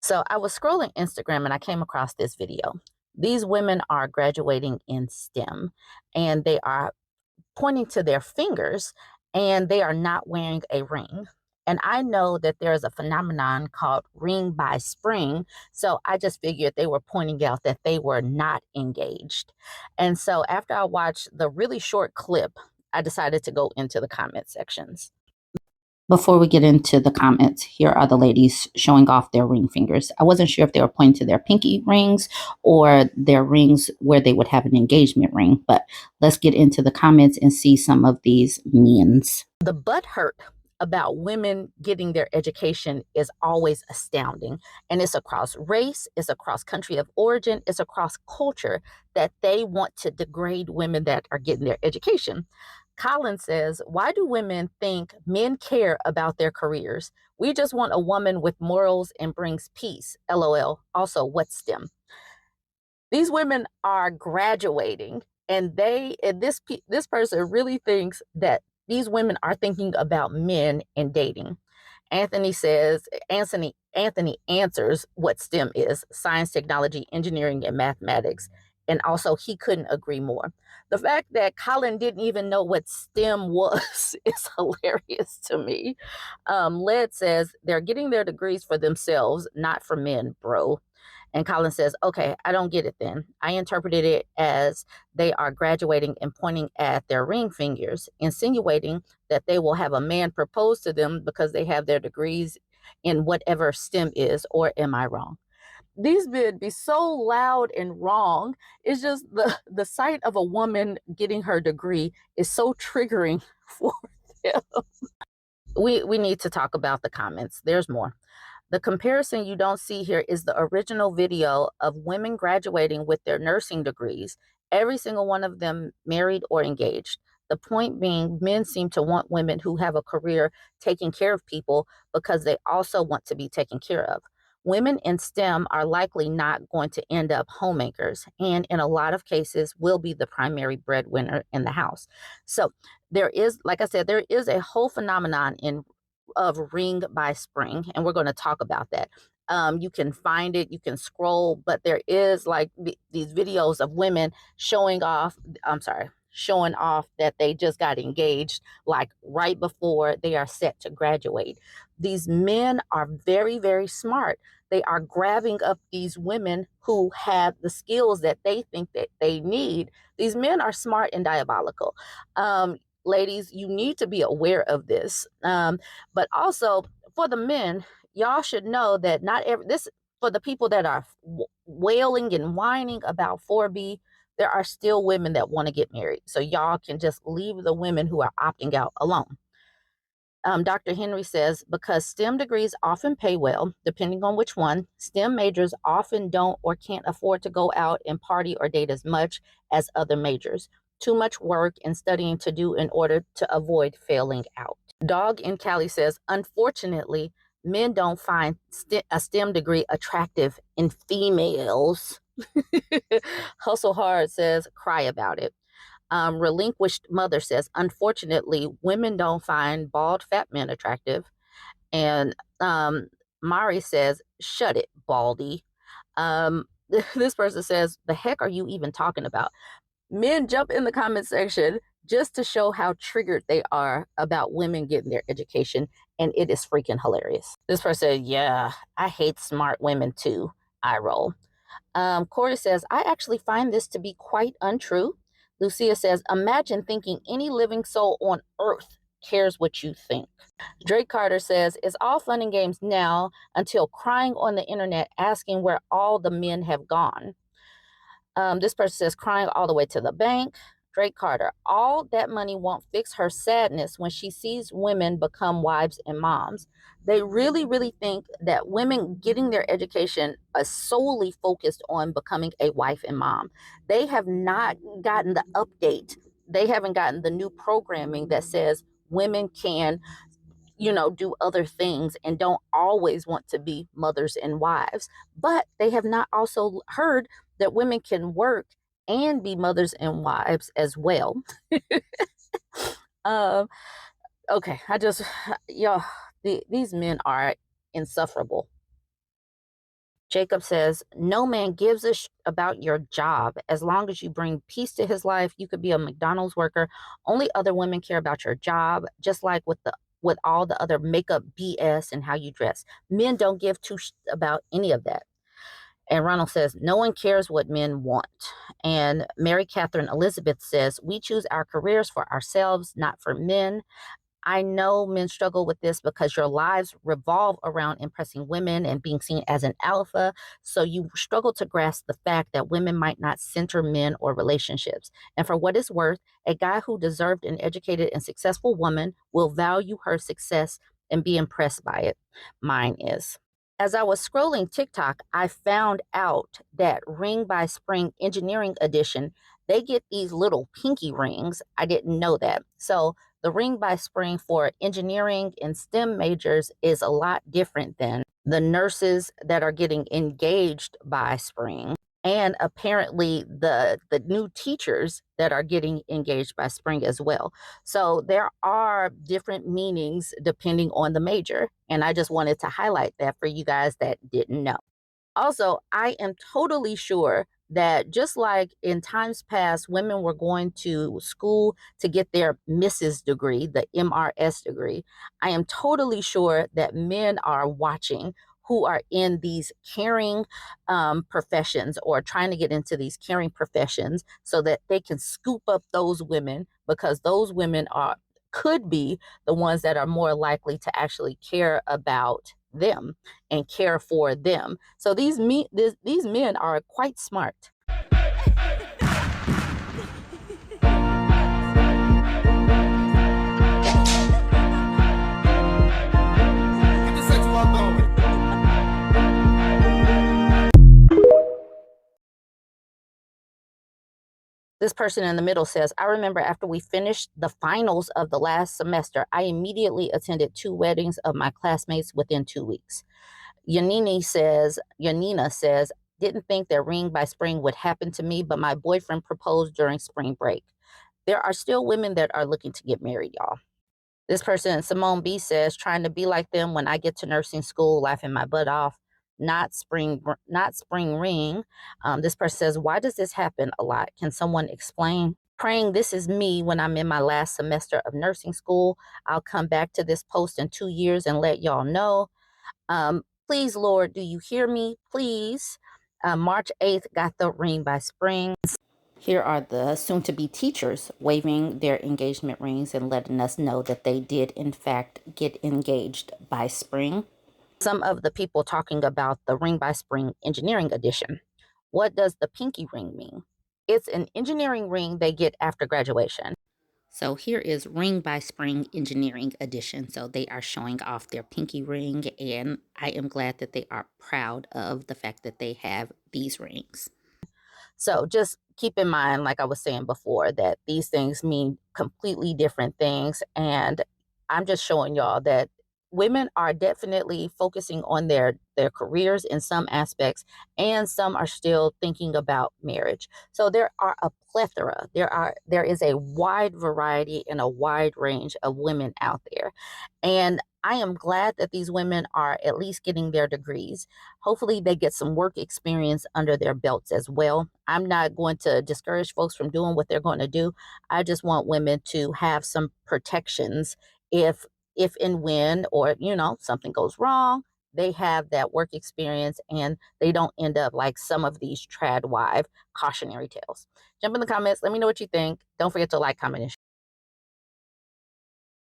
So I was scrolling Instagram and I came across this video. These women are graduating in STEM and they are pointing to their fingers and they are not wearing a ring. And I know that there's a phenomenon called ring by spring. So I just figured they were pointing out that they were not engaged. And so after I watched the really short clip, I decided to go into the comment sections. Before we get into the comments, here are the ladies showing off their ring fingers. I wasn't sure if they were pointing to their pinky rings or their rings where they would have an engagement ring, but let's get into the comments and see some of these means. The butt hurt about women getting their education is always astounding. And it's across race, it's across country of origin, it's across culture that they want to degrade women that are getting their education. Colin says, why do women think men care about their careers? We just want a woman with morals and brings peace. LOL. Also, what's STEM? These women are graduating, and this person really thinks that these women are thinking about men and dating. Anthony answers what STEM is: science, technology, engineering, and mathematics. And also, he couldn't agree more. The fact that Colin didn't even know what STEM was is hilarious to me. Led says they're getting their degrees for themselves, not for men, bro. And Colin says, okay, I don't get it then. I interpreted it as they are graduating and pointing at their ring fingers, insinuating that they will have a man propose to them because they have their degrees in whatever STEM is, or am I wrong? These men be so loud and wrong. It's just the sight of a woman getting her degree is so triggering for them. We need to talk about the comments. There's more. The comparison you don't see here is the original video of women graduating with their nursing degrees, every single one of them married or engaged. The point being, men seem to want women who have a career taking care of people because they also want to be taken care of. Women in STEM are likely not going to end up homemakers, and in a lot of cases, will be the primary breadwinner in the house. So, there is, like I said, there is a whole phenomenon in of ring by spring, and we're going to talk about that. You can find it, you can scroll, but there is like these videos of women showing off. I'm sorry, showing off that they just got engaged, like right before they are set to graduate. These men are very, very smart. They are grabbing up these women who have the skills that they think that they need. These men are smart and diabolical. Ladies, you need to be aware of this. But also for the men, y'all should know that not every this for the people that are wailing and whining about 4B, there are still women that want to get married. So y'all can just leave the women who are opting out alone. Dr. Henry says, because STEM degrees often pay well, depending on which one, STEM majors often don't or can't afford to go out and party or date as much as other majors. Too much work and studying to do in order to avoid failing out. Dog in Cali says, unfortunately, men don't find a STEM degree attractive in females. Hustle Hard says, cry about it. Relinquished Mother says, unfortunately, women don't find bald fat men attractive. And Mari says, shut it, baldy. Um, this person says, the heck are you even talking about? Men jump in the comment section just to show how triggered they are about women getting their education, and it is freaking hilarious. This person said, yeah, I hate smart women too. I roll. Corey says, I actually find this to be quite untrue. Lucia says, imagine thinking any living soul on earth cares what you think. Drake Carter says, it's all fun and games now until crying on the internet asking where all the men have gone. This person says, crying all the way to the bank. Drake Carter, all that money won't fix her sadness when she sees women become wives and moms. They really, really think that women getting their education are solely focused on becoming a wife and mom. They have not gotten the update. They haven't gotten the new programming that says women can, do other things and don't always want to be mothers and wives. But they have not also heard that women can work and be mothers and wives as well. um, okay, y'all, these men are insufferable. Jacob says, no man gives a about your job. As long as you bring peace to his life, you could be a McDonald's worker. Only other women care about your job, just like with all the other makeup BS and how you dress. Men don't give two about any of that. And Ronald says, no one cares what men want. And Mary Catherine Elizabeth says, we choose our careers for ourselves, not for men. I know men struggle with this because your lives revolve around impressing women and being seen as an alpha. So you struggle to grasp the fact that women might not center men or relationships. And for what it's worth, a guy who deserved an educated and successful woman will value her success and be impressed by it. Mine is. As I was scrolling TikTok, I found out that Ring by Spring Engineering Edition, they get these little pinky rings. I didn't know that. So the Ring by Spring for engineering and STEM majors is a lot different than the nurses that are getting engaged by Spring. And apparently the new teachers that are getting engaged by Spring as well. So there are different meanings depending on the major. And I just wanted to highlight that for you guys that didn't know. Also, I am totally sure that just like in times past, women were going to school to get their Mrs. degree, the MRS degree, I am totally sure that men are watching who are in these caring professions or trying to get into these caring professions so that they can scoop up those women because those women are could be the ones that are more likely to actually care about them and care for them. So these men are quite smart. This person in the middle says, I remember after we finished the finals of the last semester, I immediately attended 2 weddings of my classmates within 2 weeks. Yanina says, didn't think that Ring by Spring would happen to me, but my boyfriend proposed during spring break. There are still women that are looking to get married, y'all. This person, Simone B, says, trying to be like them when I get to nursing school, laughing my butt off. Not spring ring. This person says, why does this happen a lot? Can someone explain? Praying this is me when I'm in my last semester of nursing school. I'll come back to this post in 2 years and let y'all know. Please, Lord, do you hear me? Please. March 8th, got the Ring by Spring. Here are the soon-to-be teachers waving their engagement rings and letting us know that they did, in fact, get engaged by spring. Some of the people talking about the Ring by Spring Engineering Edition. What does the pinky ring mean? It's an engineering ring they get after graduation. So here is Ring by Spring Engineering Edition. So they are showing off their pinky ring, and I am glad that they are proud of the fact that they have these rings. So just keep in mind, like I was saying before, that these things mean completely different things. And I'm just showing y'all that women are definitely focusing on their careers in some aspects, and some are still thinking about marriage. So there are a plethora. There is a wide variety and a wide range of women out there. And I am glad that these women are at least getting their degrees. Hopefully, they get some work experience under their belts as well. I'm not going to discourage folks from doing what they're going to do. I just want women to have some protections if and when or something goes wrong, they have that work experience and they don't end up like some of these trad wife cautionary tales. Jump in the comments, let me know what you think. Don't forget to like, comment, and share.